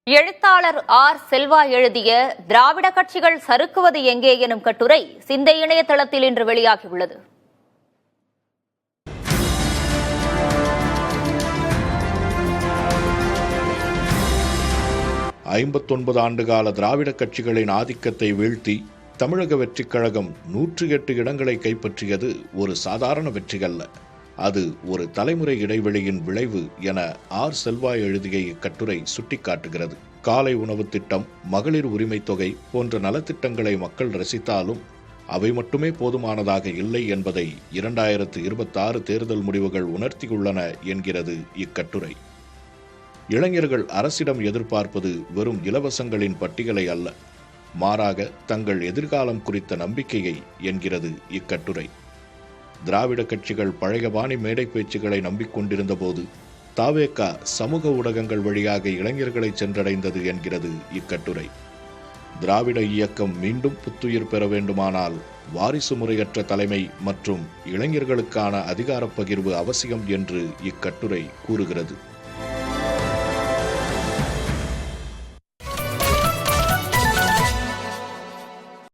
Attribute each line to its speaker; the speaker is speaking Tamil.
Speaker 1: எழுத்தாளர் ஆர். செல்வா எழுதிய திராவிட கட்சிகள் சறுக்குவது எங்கே எனும் கட்டுரை சிந்தை இணையதளத்தில் இன்று வெளியாகியுள்ளது.
Speaker 2: ஆண்டுகால திராவிட கட்சிகளின் ஆதிக்கத்தை வீழ்த்தி தமிழக வெற்றிக் கழகம் 108 இடங்களை கைப்பற்றியது ஒரு சாதாரண வெற்றியல்ல. அது ஒரு தலைமுறை இடைவெளியின் விளைவு என ஆர். செல்வா எழுதிய இக்கட்டுரை சுட்டிக்காட்டுகிறது. காலை உணவு திட்டம், மகளிர் உரிமை தொகை போன்ற நலத்திட்டங்களை மக்கள் ரசித்தாலும் அவை மட்டுமே போதுமானதாக இல்லை என்பதை 2026 தேர்தல் முடிவுகள் உணர்த்தியுள்ளன என்கிறது இக்கட்டுரை. இளைஞர்கள் அரசிடம் எதிர்பார்ப்பது வெறும் இலவசங்களின் பட்டியலை அல்ல, மாறாக தங்கள் எதிர்காலம் குறித்த நம்பிக்கையை என்கிறது இக்கட்டுரை. திராவிட கட்சிகள் பழைய பாணி மேடை பேச்சுகளை நம்பிக்கொண்டிருந்த போது தாவேகா சமூக ஊடகங்கள் வழியாக இளைஞர்களை சென்றடைந்தது என்கிறது இக்கட்டுரை. திராவிட இயக்கம் மீண்டும் புத்துயிர் பெற வேண்டுமானால் வாரிசு முறையற்ற தலைமை மற்றும் இளைஞர்களுக்கான அதிகாரப் பகிர்வு அவசியம் என்று இக்கட்டுரை கூறுகிறது.